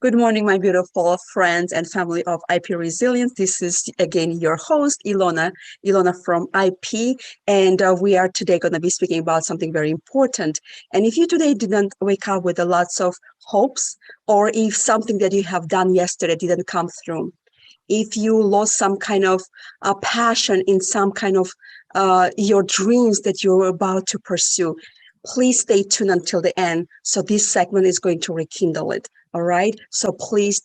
Good morning, my beautiful friends and family of IP Resilience. This is again your host, Ilona from IP, and we are today going to be speaking about something very important. And if you today didn't wake up with a lots of hopes, or if something that you have done yesterday didn't come through, if you lost some kind of passion in some kind of your dreams that you're about to pursue, please stay tuned until the end. So this segment is going to rekindle it. All right. So please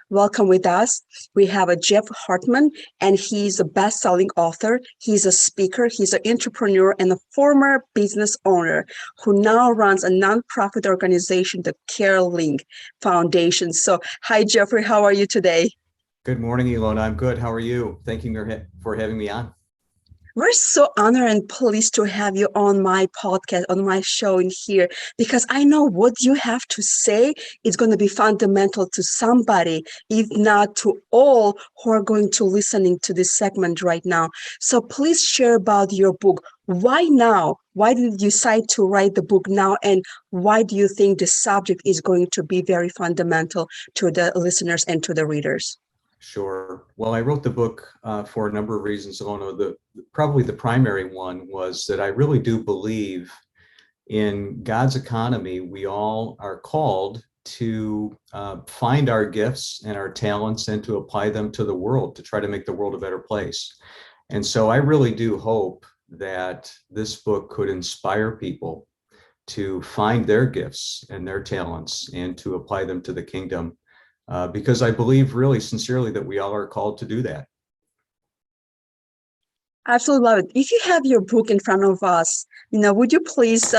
welcome with us. We have a Jeff Hartman, and he's a best-selling author. He's a speaker. He's an entrepreneur and a former business owner who now runs a nonprofit organization, the CareLink Foundation. So hi, Jeffrey. How are you today? Good morning, Ilona. I'm good. How are you? Thank you for having me on. We're so honored and pleased to have you on my podcast, on my show in here, because I know what you have to say is going to be fundamental to somebody, if not to all who are going to listening to this segment right now. So please share about your book. Why now? Why did you decide to write the book now? And why do you think the subject is going to be very fundamental to the listeners and to the readers? Sure. Well, I wrote the book for a number of reasons, Ilona. Probably the primary one was that I really do believe in God's economy. We all are called to find our gifts and our talents and to apply them to the world, to try to make the world a better place. And so I really do hope that this book could inspire people to find their gifts and their talents and to apply them to the kingdom. Because I believe really sincerely that we all are called to do that. Absolutely love it. If you have your book in front of us, would you please,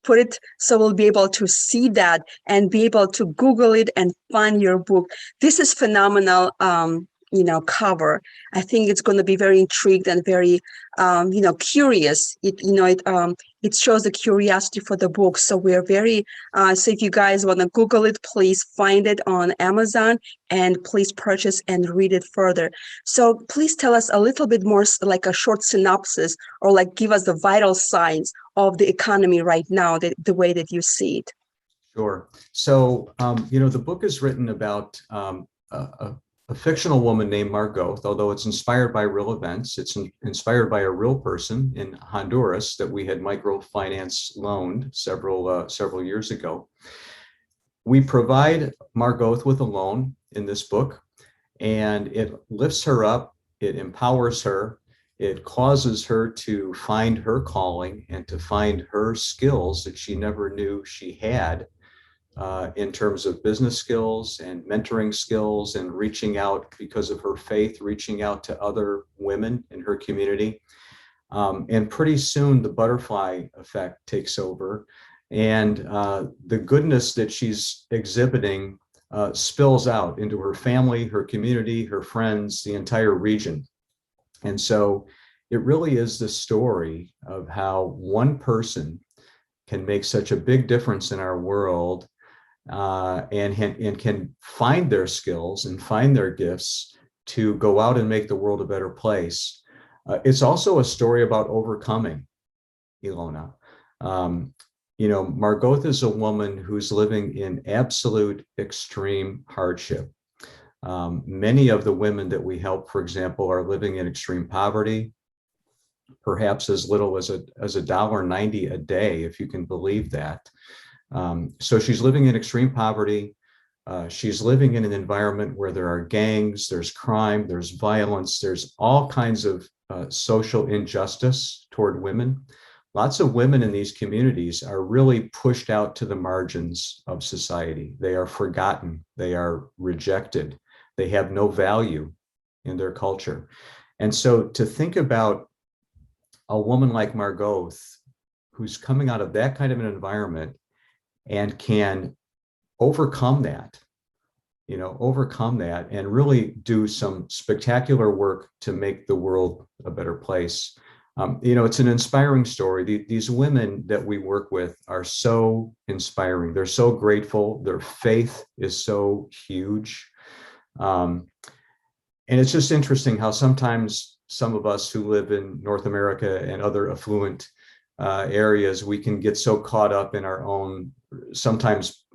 put it so we'll be able to see that and be able to Google it and find your book. This is phenomenal, cover. I think it's going to be very intrigued and very, curious. It shows the curiosity for the book. So we're very, so if you guys want to Google it, please find it on Amazon and please purchase and read it further. So please tell us a little bit more, like a short synopsis, or like give us the vital signs of the economy right now, the way that you see it. Sure. So, the book is written about a fictional woman named Margoth, although it's inspired by real events. It's inspired by a real person in Honduras that we had microfinance loaned several years ago. We provide Margoth with a loan in this book, and it lifts her up, it empowers her, it causes her to find her calling and to find her skills that she never knew she had. In terms of business skills and mentoring skills and reaching out because of her faith, reaching out to other women in her community. And pretty soon the butterfly effect takes over, and the goodness that she's exhibiting spills out into her family, her community, her friends, the entire region. And so it really is the story of how one person can make such a big difference in our world. And can find their skills and find their gifts to go out and make the world a better place. It's also a story about overcoming, Ilona. Margoth is a woman who's living in absolute extreme hardship. Many of the women that we help, for example, are living in extreme poverty, perhaps as little as $1.90 a day, if you can believe that. So she's living in extreme poverty. She's living in an environment where there are gangs, there's crime, there's violence, there's all kinds of social injustice toward women. Lots of women in these communities are really pushed out to the margins of society. They are forgotten. They are rejected. They have no value in their culture. And so to think about a woman like Margoth, who's coming out of that kind of an environment and can overcome that and really do some spectacular work to make the world a better place. It's an inspiring story. These women that we work with are so inspiring. They're so grateful. Their faith is so huge. And it's just interesting how sometimes some of us who live in North America and other affluent areas, we can get so caught up in our own sometimes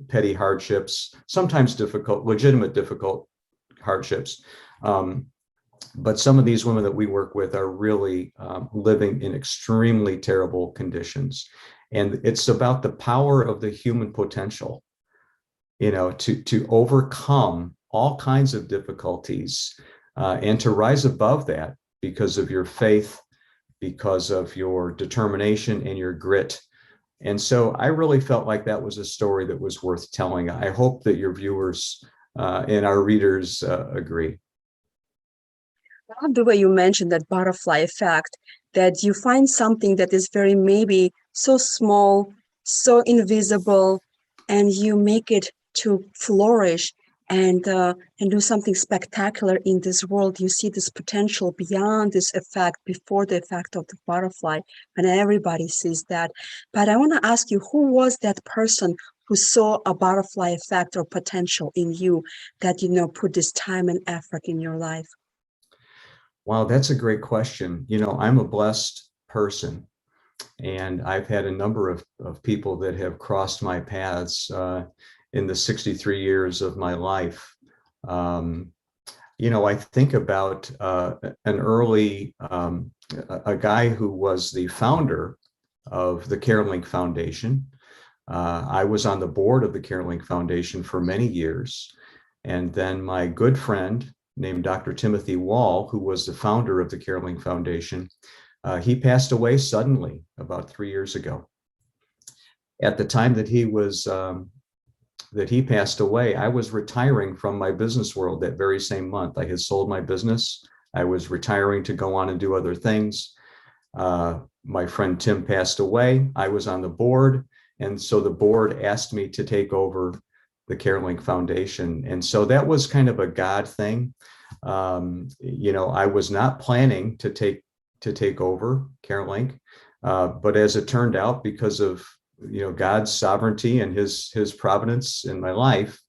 petty hardships, sometimes legitimate difficult hardships. But some of these women that we work with are really living in extremely terrible conditions. And it's about the power of the human potential, to overcome all kinds of difficulties and to rise above that because of your faith, because of your determination and your grit. And so I really felt like that was a story that was worth telling. I hope that your viewers and our readers agree. I love the way you mentioned that butterfly effect, that you find something that is very maybe so small, so invisible, and you make it to flourish and do something spectacular in this world. You see this potential beyond this effect, before the effect of the butterfly, and everybody sees that. But I want to ask you, who was that person who saw a butterfly effect or potential in you that, put this time and effort in your life? Wow, that's a great question. I'm a blessed person, and I've had a number of people that have crossed my paths in the 63 years of my life. I think about an early, a guy who was the founder of the CareLink Foundation. I was on the board of the CareLink Foundation for many years. And then my good friend named Dr. Timothy Wall, who was the founder of the CareLink Foundation, he passed away suddenly about 3 years ago. At the time that he passed away, I was retiring from my business world that very same month. I had sold my business. I was retiring to go on and do other things. My friend Tim passed away. I was on the board. And so the board asked me to take over the CareLink Foundation. And so that was kind of a God thing. I was not planning to take over CareLink. But as it turned out, because of God's sovereignty and his providence in my life,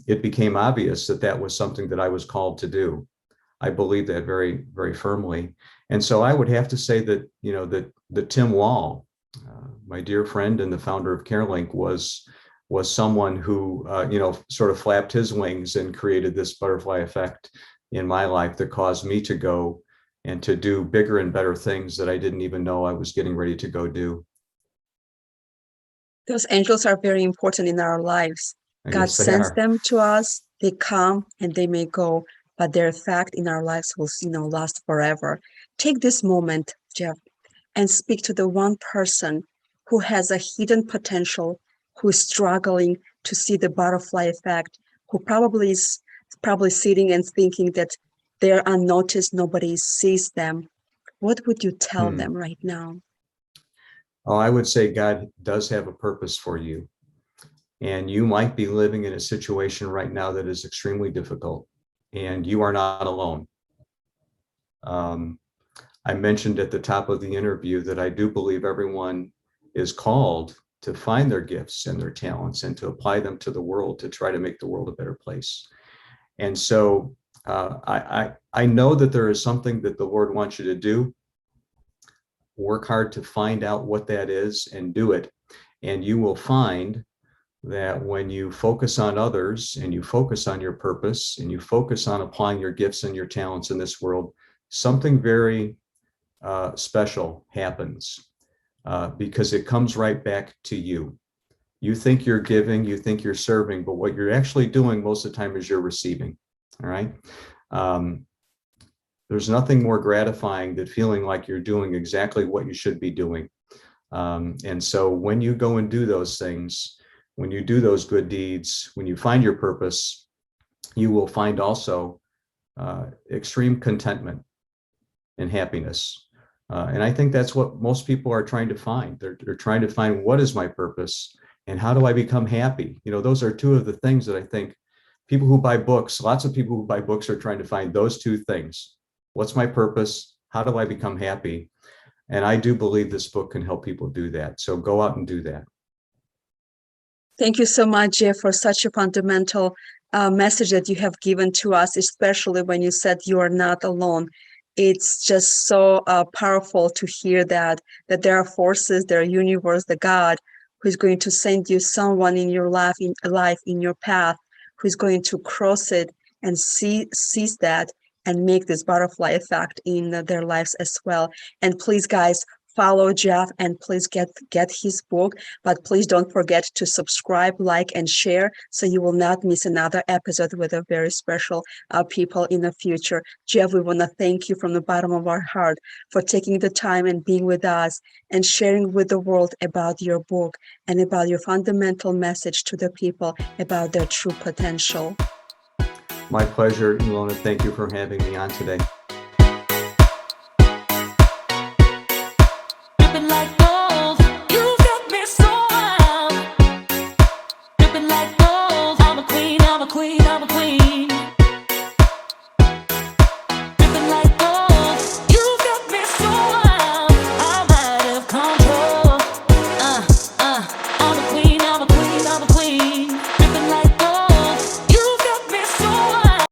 it became obvious that was something that I was called to do. I believe that very, very firmly. And so I would have to say that, that Tim Wall, my dear friend and the founder of CareLink, was someone who, sort of flapped his wings and created this butterfly effect in my life that caused me to go and to do bigger and better things that I didn't even know I was getting ready to go do. Those angels are very important in our lives. God Yes, they sends are. them to us. They come and they may go, but their effect in our lives will, last forever. Take this moment, Jeff, and speak to the one person who has a hidden potential, who is struggling to see the butterfly effect, who is sitting and thinking that they're unnoticed, nobody sees them. What would you tell them right now? Oh, I would say God does have a purpose for you. And you might be living in a situation right now that is extremely difficult, and you are not alone. I mentioned at the top of the interview that I do believe everyone is called to find their gifts and their talents and to apply them to the world to try to make the world a better place. And so I know that there is something that the Lord wants you to do. Work hard to find out what that is and do it. And you will find that when you focus on others and you focus on your purpose and you focus on applying your gifts and your talents in this world, something very special happens because it comes right back to you. You think you're giving, you think you're serving, but what you're actually doing most of the time is you're receiving. All right. There's nothing more gratifying than feeling like you're doing exactly what you should be doing. And so when you go and do those things, when you do those good deeds, when you find your purpose, you will find also extreme contentment and happiness. And I think that's what most people are trying to find. They're trying to find, what is my purpose and how do I become happy? Those are two of the things that I think people who buy books, lots of people who buy books are trying to find those two things. What's my purpose? How do I become happy? And I do believe this book can help people do that. So go out and do that. Thank you so much, Jeff, for such a fundamental message that you have given to us, especially when you said you are not alone. It's just so powerful to hear that there are forces, there are universe, the God, who's going to send you someone in your life, in your path, who's going to cross it and seize that and make this butterfly effect in their lives as well. And please, guys, follow Jeff and please get his book, but please don't forget to subscribe, like, and share so you will not miss another episode with a very special people in the future. Jeff, we want to thank you from the bottom of our heart for taking the time and being with us and sharing with the world about your book and about your fundamental message to the people about their true potential. My pleasure, Ilona. Thank you for having me on today.